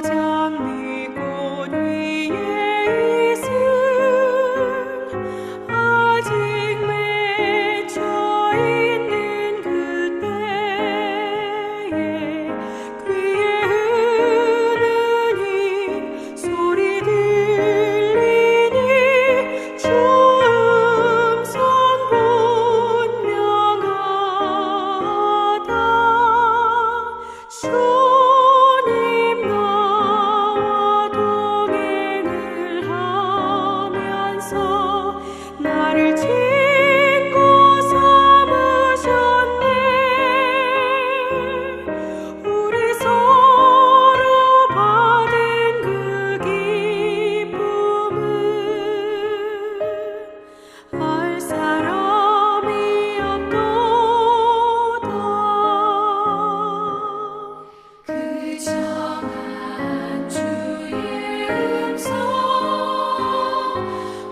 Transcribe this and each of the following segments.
장미꽃 위에 있음 아직 맺혀 있는 그때에 귀에 흐르는 소리 들리니 주 음성 분명하다. 주님 나와 동행을 하면서 나를 친구 삼으셨네. 우리 서로 받은 그 기쁨은 알 사람이 없도다. 그 정한 주의 음성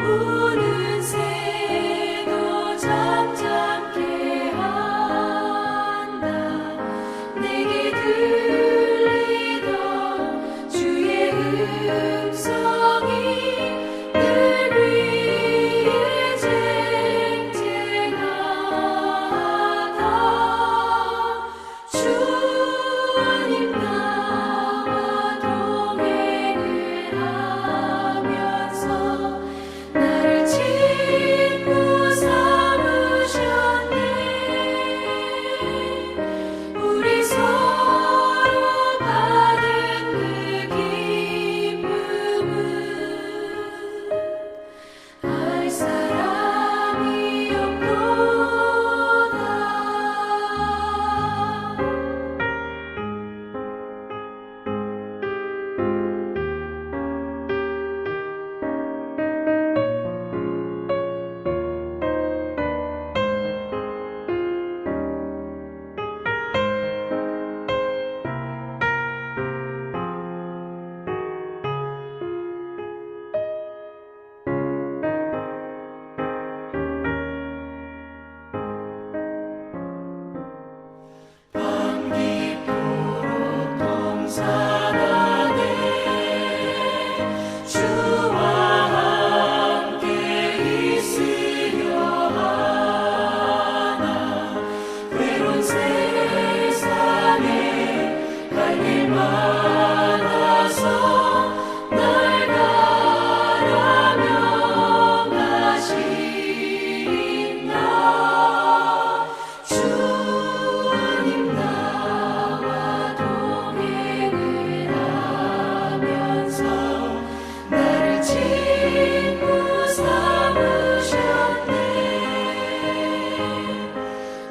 우는 새도 잠잠케 한다. 내게 들리던 주의 음성이 늘 위에 쟁쟁하다. 주님 나와 동행을 하면서 나를 친구 삼으셨네. 우리 서로 받은 그 기쁨은 알 사람이 없도다. 밤 깊도록 동산하네. 주와 함께 있으려 하나. 외로운 세상에 갈 길 많아서 날 가라며 가신다. 주님 나와 동행을 하면서 나를 친구 삼으셨네.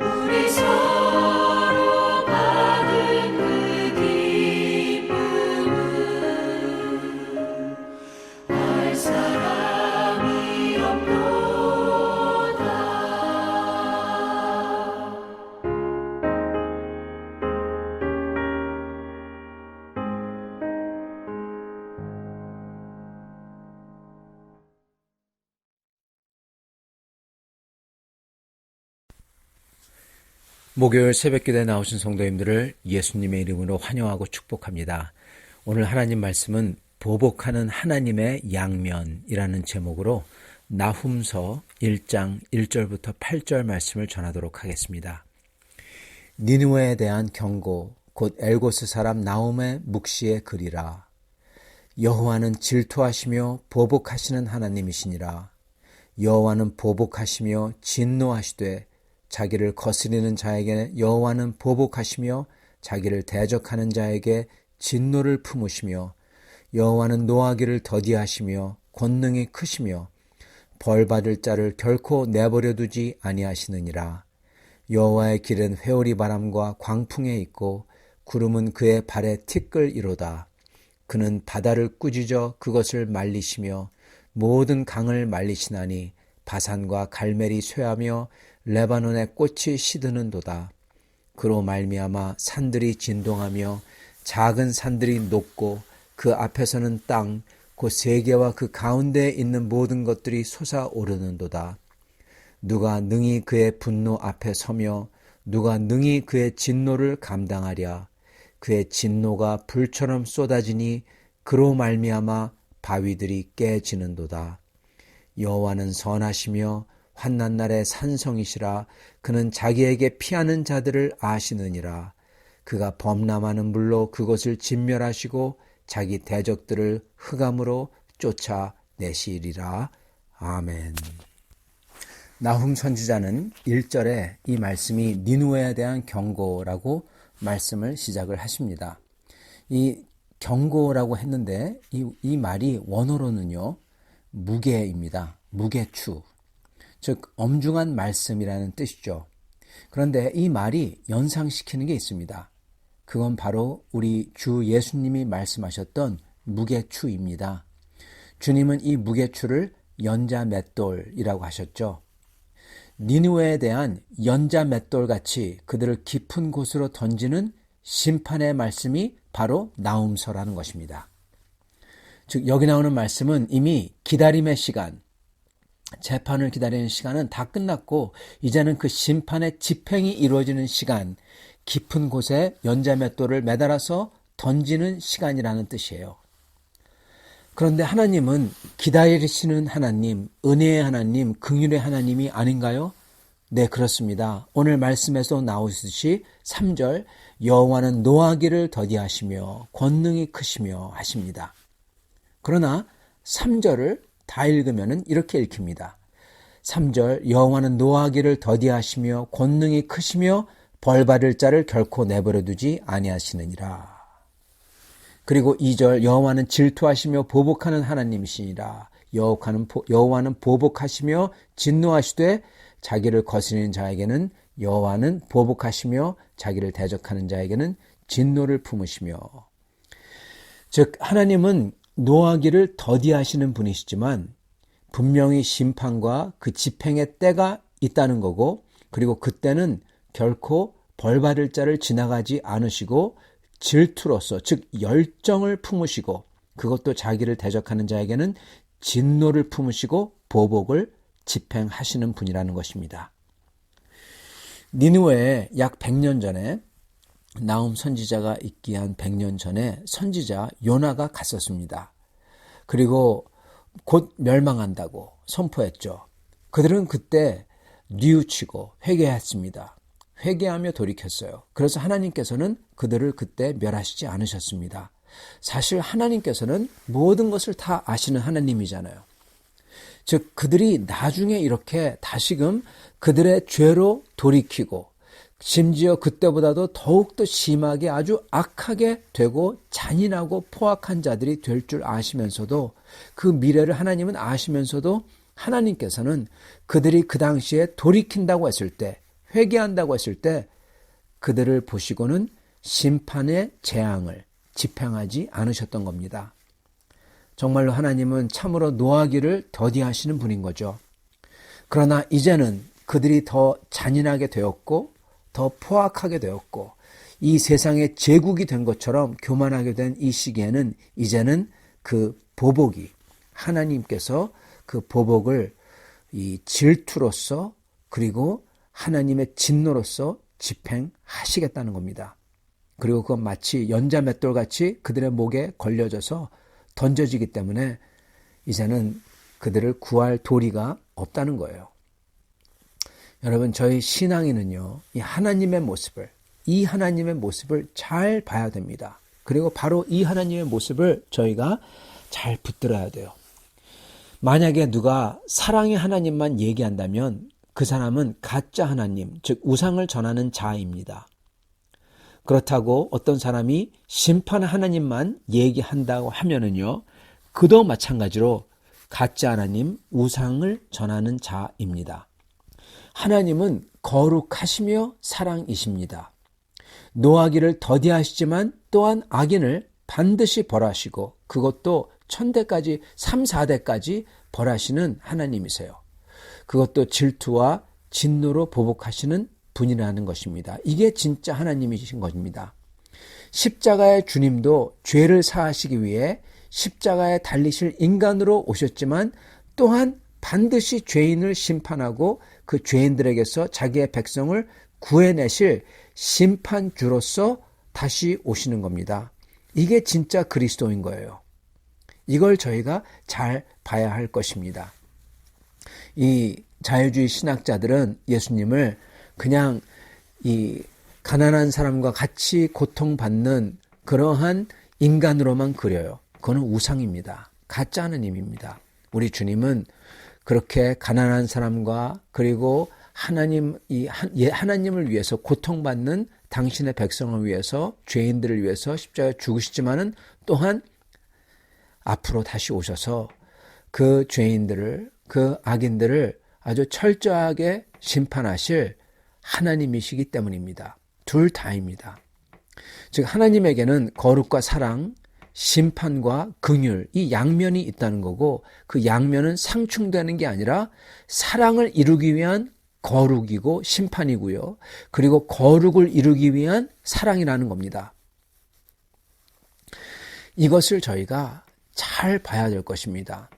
우리 서로 받은 그 기쁨은 알 사람이 없도다. 목요일 새벽기도에 나오신 성도님들을 예수님의 이름으로 환영하고 축복합니다. 오늘 하나님 말씀은 보복하는 하나님의 양면이라는 제목으로 나훔서 1장 1절부터 8절 말씀을 전하도록 하겠습니다. 니느웨에 대한 경고, 곧 엘고스 사람 나훔의 묵시의 글이라. 여호와는 질투하시며 보복하시는 하나님이시니라. 여호와는 보복하시며 진노하시되 자기를 거스리는 자에게 여호와는 보복하시며 자기를 대적하는 자에게 진노를 품으시며 여호와는 노하기를 더디하시며 권능이 크시며 벌받을 자를 결코 내버려 두지 아니하시느니라. 여호와의 길은 회오리 바람과 광풍에 있고 구름은 그의 발에 티끌이로다. 그는 바다를 꾸짖어 그것을 말리시며 모든 강을 말리시나니 바산과 갈멜이 쇠하며 레바논의 꽃이 시드는도다. 그로 말미암아 산들이 진동하며 작은 산들이 녹고 그 앞에서는 땅 곧 세계와 그 가운데에 있는 모든 것들이 솟아오르는도다. 누가 능히 그의 분노 앞에 서며 누가 능히 그의 진노를 감당하랴. 그의 진노가 불처럼 쏟아지니 그로 말미암아 바위들이 깨지는도다. 여호와는 선하시며 환난 날에 산성이시라. 그는 자기에게 피하는 자들을 아시느니라. 그가 범람하는 물로 그것을 진멸하시고 자기 대적들을 흑암으로 쫓아내시리라. 아멘. 나훔 선지자는 1절에 이 말씀이 니느웨에 대한 경고라고 말씀을 시작을 하십니다. 이 경고라고 했는데 이 말이 원어로는요, 무게입니다. 무게추, 즉 엄중한 말씀이라는 뜻이죠. 그런데 이 말이 연상시키는 게 있습니다. 그건 바로 우리 주 예수님이 말씀하셨던 무게추입니다. 주님은 이 무게추를 연자맷돌이라고 하셨죠. 니느웨에 대한 연자맷돌같이 그들을 깊은 곳으로 던지는 심판의 말씀이 바로 나훔서라는 것입니다. 즉 여기 나오는 말씀은 이미 기다림의 시간, 재판을 기다리는 시간은 다 끝났고 이제는 그 심판의 집행이 이루어지는 시간, 깊은 곳에 연자맷돌을 매달아서 던지는 시간이라는 뜻이에요. 그런데 하나님은 기다리시는 하나님, 은혜의 하나님, 긍휼의 하나님이 아닌가요? 네, 그렇습니다. 오늘 말씀에서 나오듯이 3절 여호와는 노하기를 더디하시며 권능이 크시며 하십니다. 그러나 3절을 다 읽으면 이렇게 읽힙니다. 3절 여호와는 노하기를 더디하시며 권능이 크시며 벌받을 자를 결코 내버려 두지 아니하시느니라. 그리고 2절 여호와는 질투하시며 보복하는 하나님이시니라. 여호와는 보복하시며 진노하시되 자기를 거스리는 자에게는 여호와는 보복하시며 자기를 대적하는 자에게는 진노를 품으시며. 즉 하나님은 노하기를 더디하시는 분이시지만 분명히 심판과 그 집행의 때가 있다는 거고, 그리고 그때는 결코 벌받을 자를 지나가지 않으시고 질투로서, 즉 열정을 품으시고, 그것도 자기를 대적하는 자에게는 진노를 품으시고 보복을 집행하시는 분이라는 것입니다. 니느웨에 약 100년 전에 나훔 선지자가 있기 한 100년 전에 선지자 요나가 갔었습니다. 그리고 곧 멸망한다고 선포했죠. 그들은 그때 뉘우치고 회개했습니다. 회개하며 돌이켰어요. 그래서 하나님께서는 그들을 그때 멸하시지 않으셨습니다. 사실 하나님께서는 모든 것을 다 아시는 하나님이잖아요. 즉 그들이 나중에 이렇게 다시금 그들의 죄로 돌이키고 심지어 그때보다도 더욱더 심하게 아주 악하게 되고 잔인하고 포악한 자들이 될 줄 아시면서도, 그 미래를 하나님은 아시면서도 하나님께서는 그들이 그 당시에 돌이킨다고 했을 때, 회개한다고 했을 때 그들을 보시고는 심판의 재앙을 집행하지 않으셨던 겁니다. 정말로 하나님은 참으로 노하기를 더디하시는 분인 거죠. 그러나 이제는 그들이 더 잔인하게 되었고 더 포악하게 되었고 이 세상의 제국이 된 것처럼 교만하게 된 이 시기에는 이제는 그 보복이, 하나님께서 그 보복을 이 질투로서 그리고 하나님의 진노로서 집행하시겠다는 겁니다. 그리고 그건 마치 연자맷돌같이 그들의 목에 걸려져서 던져지기 때문에 이제는 그들을 구할 도리가 없다는 거예요. 여러분, 저희 신앙인은요, 이 하나님의 모습을 잘 봐야 됩니다. 그리고 바로 이 하나님의 모습을 저희가 잘 붙들어야 돼요. 만약에 누가 사랑의 하나님만 얘기한다면 그 사람은 가짜 하나님, 즉 우상을 전하는 자입니다. 그렇다고 어떤 사람이 심판 하나님만 얘기한다고 하면은요, 그도 마찬가지로 가짜 하나님, 우상을 전하는 자입니다. 하나님은 거룩하시며 사랑이십니다. 노하기를 더디하시지만 또한 악인을 반드시 벌하시고 그것도 1000대까지 3, 4대까지 벌하시는 하나님이세요. 그것도 질투와 진노로 보복하시는 분이라는 것입니다. 이게 진짜 하나님이신 것입니다. 십자가의 주님도 죄를 사하시기 위해 십자가에 달리실 인간으로 오셨지만 또한 반드시 죄인을 심판하고 그 죄인들에게서 자기의 백성을 구해내실 심판주로서 다시 오시는 겁니다. 이게 진짜 그리스도인 거예요. 이걸 저희가 잘 봐야 할 것입니다. 이 자유주의 신학자들은 예수님을 그냥 이 가난한 사람과 같이 고통받는 그러한 인간으로만 그려요. 그거는 우상입니다. 가짜 하느님입니다. 우리 주님은 그렇게 가난한 사람과 그리고 하나님을 위해서 고통받는 당신의 백성을 위해서 죄인들을 위해서 십자가에 죽으시지만은 또한 앞으로 다시 오셔서 그 죄인들을 그 악인들을 아주 철저하게 심판하실 하나님이시기 때문입니다. 둘 다입니다. 즉 하나님에게는 거룩과 사랑, 심판과 긍휼 이 양면이 있다는 거고 그 양면은 상충되는 게 아니라 사랑을 이루기 위한 거룩이고 심판이고요. 그리고 거룩을 이루기 위한 사랑이라는 겁니다. 이것을 저희가 잘 봐야 될 것입니다.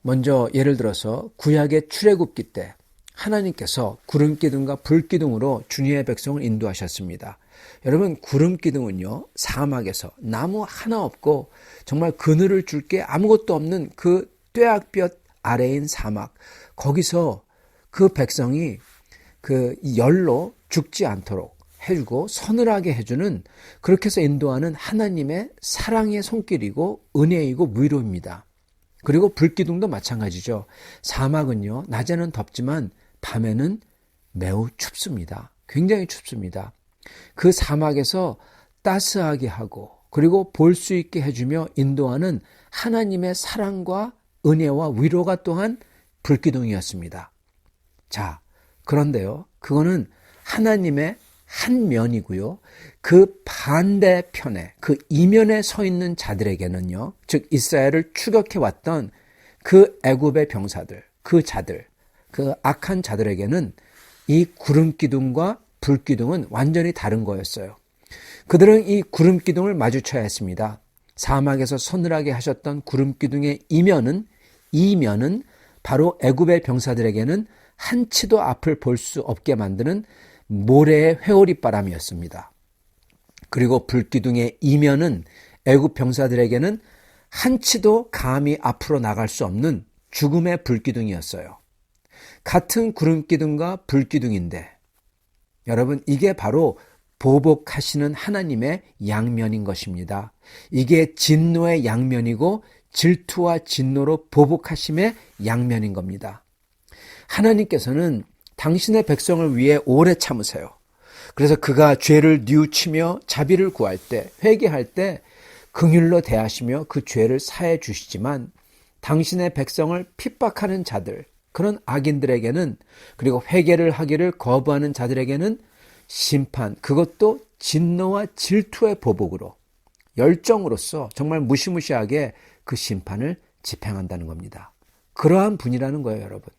먼저 예를 들어서 구약의 출애굽기 때 하나님께서 구름기둥과 불기둥으로 주님의 백성을 인도하셨습니다. 여러분 구름기둥은요 사막에서 나무 하나 없고 정말 그늘을 줄 게 아무것도 없는 그 뙤약볕 아래인 사막 거기서 그 백성이 그 열로 죽지 않도록 해주고 서늘하게 해주는 그렇게 해서 인도하는 하나님의 사랑의 손길이고 은혜이고 위로입니다. 그리고 불기둥도 마찬가지죠. 사막은요 낮에는 덥지만 밤에는 매우 춥습니다. 굉장히 춥습니다. 그 사막에서 따스하게 하고 그리고 볼 수 있게 해주며 인도하는 하나님의 사랑과 은혜와 위로가 또한 불기둥이었습니다. 자, 그런데요. 그거는 하나님의 한 면이고요. 그 반대편에 그 이면에 서 있는 자들에게는요. 즉 이스라엘을 추격해 왔던 그 애굽의 병사들, 그 자들, 그 악한 자들에게는 이 구름기둥과 불기둥은 완전히 다른 거였어요. 그들은 이 구름기둥을 마주쳐야 했습니다. 사막에서 서늘하게 하셨던 구름기둥의 이면은 바로 애굽의 병사들에게는 한치도 앞을 볼 수 없게 만드는 모래의 회오리바람이었습니다. 그리고 불기둥의 이면은 애굽 병사들에게는 한치도 감히 앞으로 나갈 수 없는 죽음의 불기둥이었어요. 같은 구름기둥과 불기둥인데 여러분 이게 바로 보복하시는 하나님의 양면인 것입니다. 이게 진노의 양면이고 질투와 진노로 보복하심의 양면인 겁니다. 하나님께서는 당신의 백성을 위해 오래 참으세요. 그래서 그가 죄를 뉘우치며 자비를 구할 때 회개할 때 긍휼로 대하시며 그 죄를 사해 주시지만 당신의 백성을 핍박하는 자들 그런 악인들에게는 그리고 회개를 하기를 거부하는 자들에게는 심판 그것도 진노와 질투의 보복으로 열정으로서 정말 무시무시하게 그 심판을 집행한다는 겁니다. 그러한 분이라는 거예요, 여러분.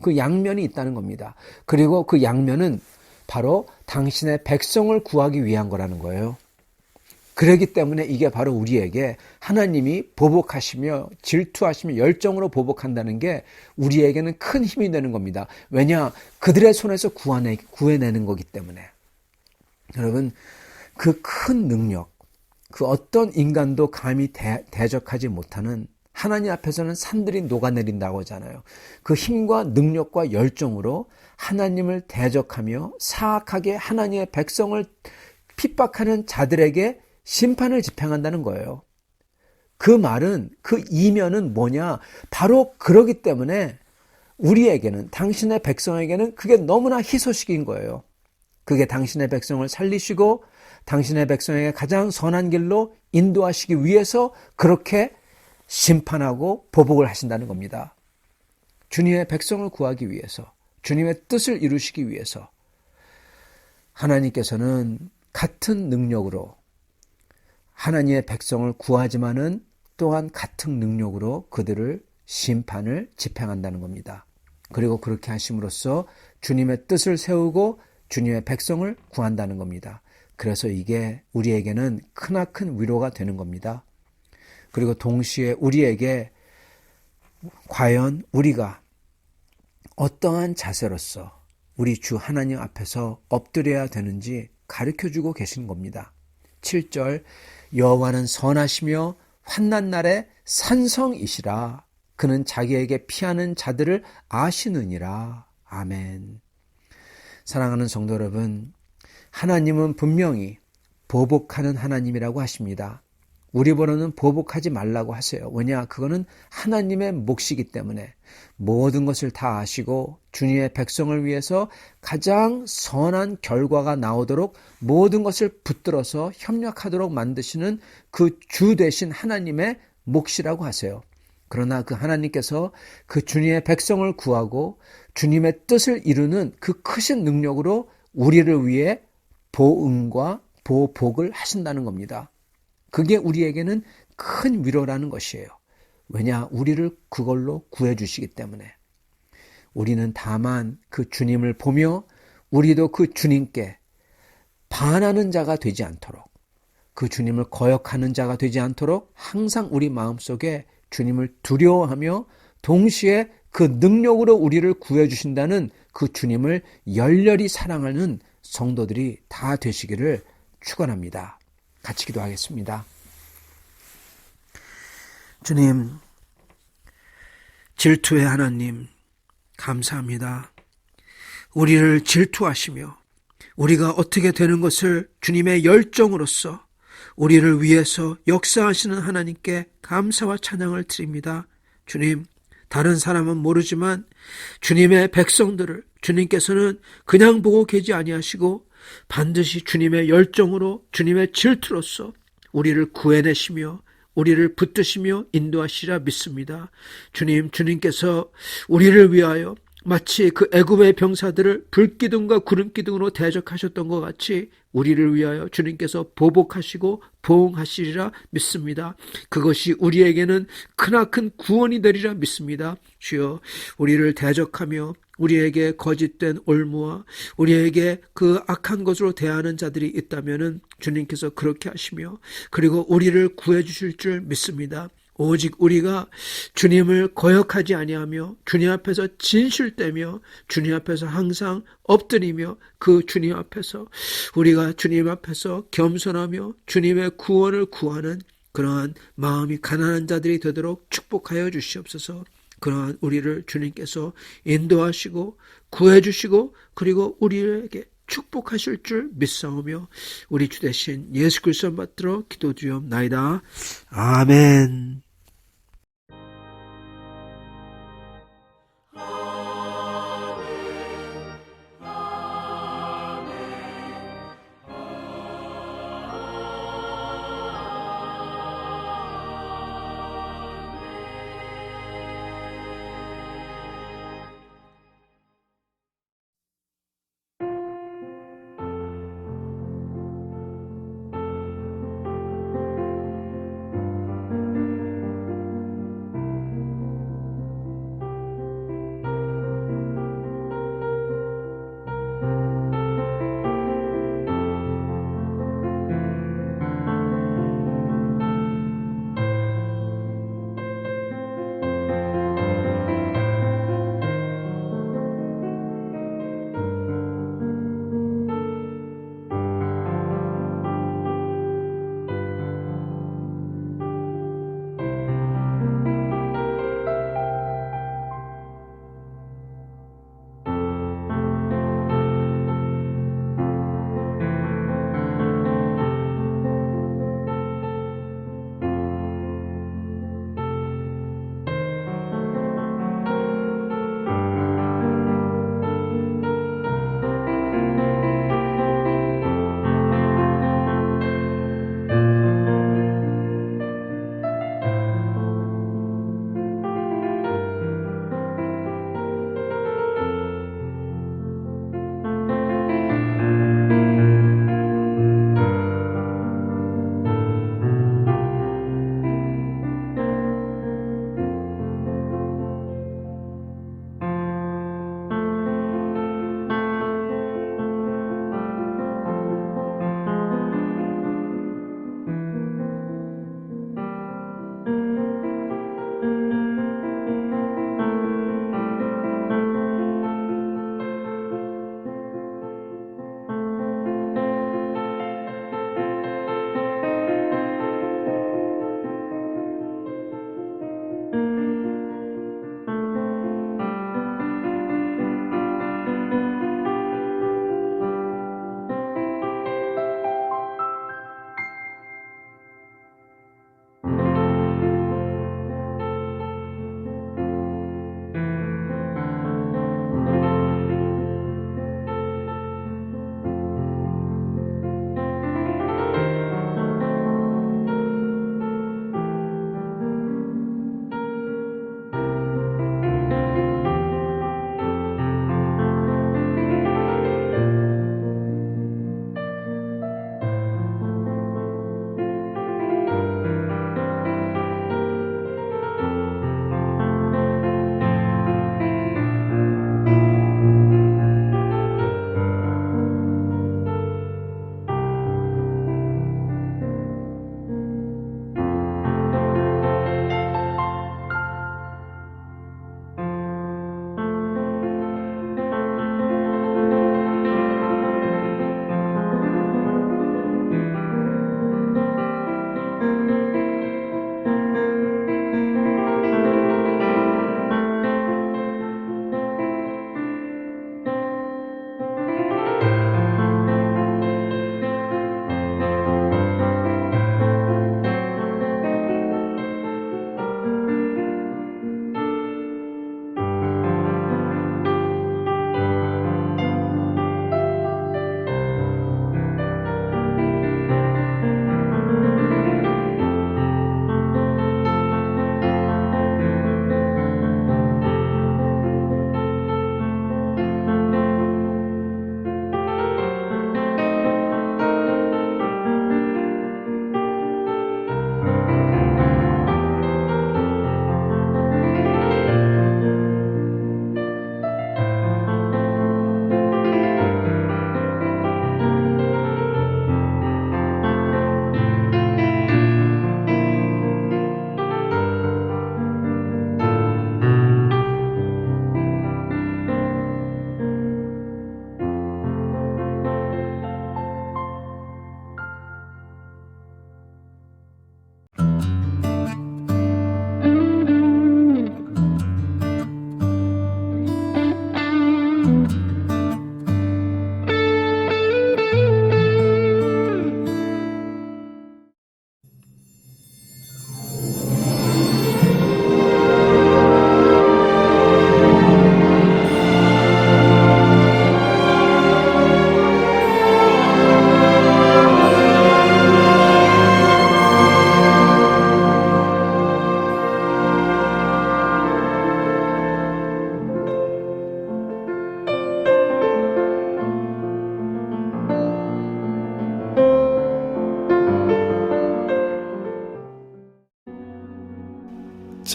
그 양면이 있다는 겁니다. 그리고 그 양면은 바로 당신의 백성을 구하기 위한 거라는 거예요. 그렇기 때문에 이게 바로 우리에게 하나님이 보복하시며 질투하시며 열정으로 보복한다는 게 우리에게는 큰 힘이 되는 겁니다. 왜냐? 그들의 손에서 구해내는 거기 때문에. 여러분, 그 큰 능력, 그 어떤 인간도 감히 대적하지 못하는 하나님 앞에서는 산들이 녹아내린다고 하잖아요. 그 힘과 능력과 열정으로 하나님을 대적하며 사악하게 하나님의 백성을 핍박하는 자들에게 심판을 집행한다는 거예요. 그 말은 그 이면은 뭐냐? 바로 그러기 때문에 우리에게는 당신의 백성에게는 그게 너무나 희소식인 거예요. 그게 당신의 백성을 살리시고 당신의 백성에게 가장 선한 길로 인도하시기 위해서 그렇게 심판하고 보복을 하신다는 겁니다. 주님의 백성을 구하기 위해서 주님의 뜻을 이루시기 위해서 하나님께서는 같은 능력으로 하나님의 백성을 구하지만은 또한 같은 능력으로 그들을 심판을 집행한다는 겁니다. 그리고 그렇게 하심으로써 주님의 뜻을 세우고 주님의 백성을 구한다는 겁니다. 그래서 이게 우리에게는 크나큰 위로가 되는 겁니다. 그리고 동시에 우리에게 과연 우리가 어떠한 자세로서 우리 주 하나님 앞에서 엎드려야 되는지 가르쳐주고 계신 겁니다. 7절 여호와는 선하시며 환난 날에 산성이시라. 그는 자기에게 피하는 자들을 아시느니라. 아멘. 사랑하는 성도 여러분, 하나님은 분명히 보복하는 하나님이라고 하십니다. 우리 보러는 보복하지 말라고 하세요. 왜냐? 그거는 하나님의 몫이기 때문에 모든 것을 다 아시고 주님의 백성을 위해서 가장 선한 결과가 나오도록 모든 것을 붙들어서 협력하도록 만드시는 그 주 되신 하나님의 몫이라고 하세요. 그러나 그 하나님께서 그 주님의 백성을 구하고 주님의 뜻을 이루는 그 크신 능력으로 우리를 위해 보응과 보복을 하신다는 겁니다. 그게 우리에게는 큰 위로라는 것이에요. 왜냐? 우리를 그걸로 구해주시기 때문에. 우리는 다만 그 주님을 보며 우리도 그 주님께 반하는 자가 되지 않도록, 그 주님을 거역하는 자가 되지 않도록 항상 우리 마음속에 주님을 두려워하며 동시에 그 능력으로 우리를 구해주신다는 그 주님을 열렬히 사랑하는 성도들이 다 되시기를 축원합니다. 같이 기도하겠습니다. 주님, 질투의 하나님, 감사합니다. 우리를 질투하시며 우리가 어떻게 되는 것을 주님의 열정으로서 우리를 위해서 역사하시는 하나님께 감사와 찬양을 드립니다. 주님, 다른 사람은 모르지만 주님의 백성들을 주님께서는 그냥 보고 계지 아니하시고 반드시 주님의 열정으로 주님의 질투로서 우리를 구해내시며 우리를 붙드시며 인도하시라 믿습니다. 주님, 주님께서 우리를 위하여 마치 그 애굽의 병사들을 불기둥과 구름기둥으로 대적하셨던 것 같이 우리를 위하여 주님께서 보복하시고 보응하시리라 믿습니다. 그것이 우리에게는 크나큰 구원이 되리라 믿습니다. 주여, 우리를 대적하며 우리에게 거짓된 올무와 우리에게 그 악한 것으로 대하는 자들이 있다면은 주님께서 그렇게 하시며 그리고 우리를 구해 주실 줄 믿습니다. 오직 우리가 주님을 거역하지 아니하며 주님 앞에서 진실되며 주님 앞에서 항상 엎드리며 그 주님 앞에서 우리가 주님 앞에서 겸손하며 주님의 구원을 구하는 그러한 마음이 가난한 자들이 되도록 축복하여 주시옵소서. 그러한 우리를 주님께서 인도하시고 구해주시고 그리고 우리에게 축복하실 줄 믿사오며 우리 주 되신 예수 그리스도 받들어 기도드리옵나이다. 아멘.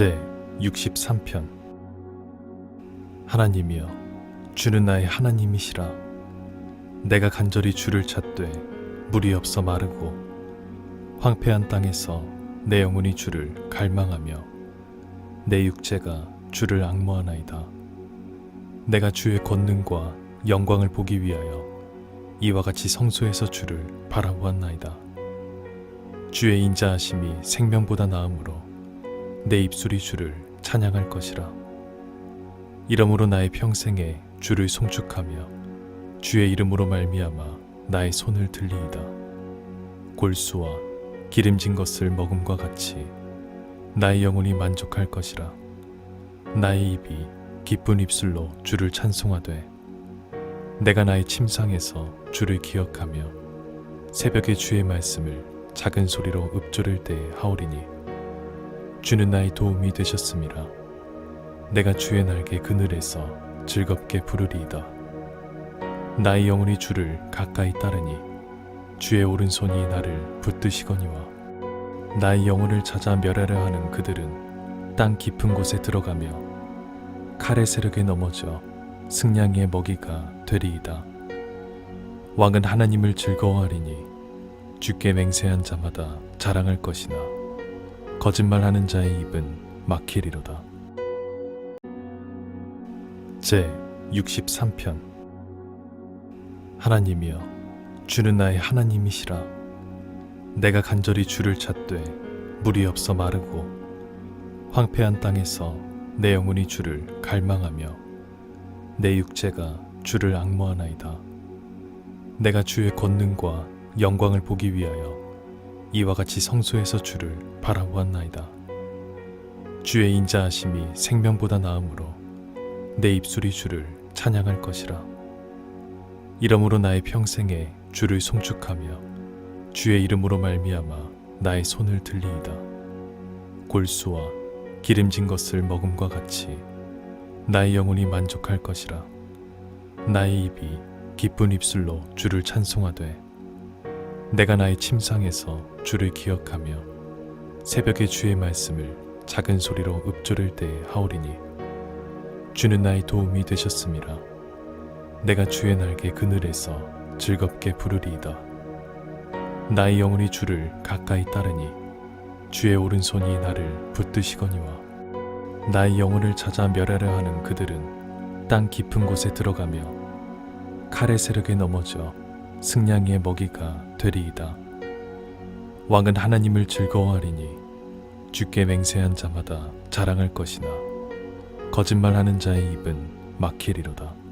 제 63편. 하나님이여, 주는 나의 하나님이시라. 내가 간절히 주를 찾되 물이 없어 마르고 황폐한 땅에서 내 영혼이 주를 갈망하며 내 육체가 주를 앙모하나이다. 내가 주의 권능과 영광을 보기 위하여 이와 같이 성소에서 주를 바라보았나이다. 주의 인자하심이 생명보다 나으므로 내 입술이 주를 찬양할 것이라. 이러므로 나의 평생에 주를 송축하며 주의 이름으로 말미암아 나의 손을 들리이다. 골수와 기름진 것을 먹음과 같이 나의 영혼이 만족할 것이라. 나의 입이 기쁜 입술로 주를 찬송하되 내가 나의 침상에서 주를 기억하며 새벽에 주의 말씀을 작은 소리로 읊조릴 때에 하오리니 주는 나의 도움이 되셨음이라. 내가 주의 날개 그늘에서 즐겁게 부르리이다. 나의 영혼이 주를 가까이 따르니 주의 오른손이 나를 붙드시거니와 나의 영혼을 찾아 멸하려 하는 그들은 땅 깊은 곳에 들어가며 칼의 세력에 넘어져 승냥이의 먹이가 되리이다. 왕은 하나님을 즐거워하리니 주께 맹세한 자마다 자랑할 것이나 거짓말하는 자의 입은 막히리로다. 제 63편. 하나님이여, 주는 나의 하나님이시라. 내가 간절히 주를 찾되 물이 없어 마르고 황폐한 땅에서 내 영혼이 주를 갈망하며 내 육체가 주를 앙모하나이다. 내가 주의 권능과 영광을 보기 위하여 이와 같이 성소에서 주를 바라보았나이다. 주의 인자하심이 생명보다 나으므로 내 입술이 주를 찬양할 것이라. 이러므로 나의 평생에 주를 송축하며 주의 이름으로 말미암아 나의 손을 들리이다. 골수와 기름진 것을 먹음과 같이 나의 영혼이 만족할 것이라. 나의 입이 기쁜 입술로 주를 찬송하되 내가 나의 침상에서 주를 기억하며 새벽에 주의 말씀을 작은 소리로 읊조릴 때에 하오리니 주는 나의 도움이 되셨음이라. 내가 주의 날개 그늘에서 즐겁게 부르리이다. 나의 영혼이 주를 가까이 따르니 주의 오른손이 나를 붙드시거니와 나의 영혼을 찾아 멸하려 하는 그들은 땅 깊은 곳에 들어가며 칼의 세력에 넘어져 승냥이의 먹이가 되리이다. 왕은 하나님을 즐거워하리니 주께 맹세한 자마다 자랑할 것이나 거짓말하는 자의 입은 막히리로다.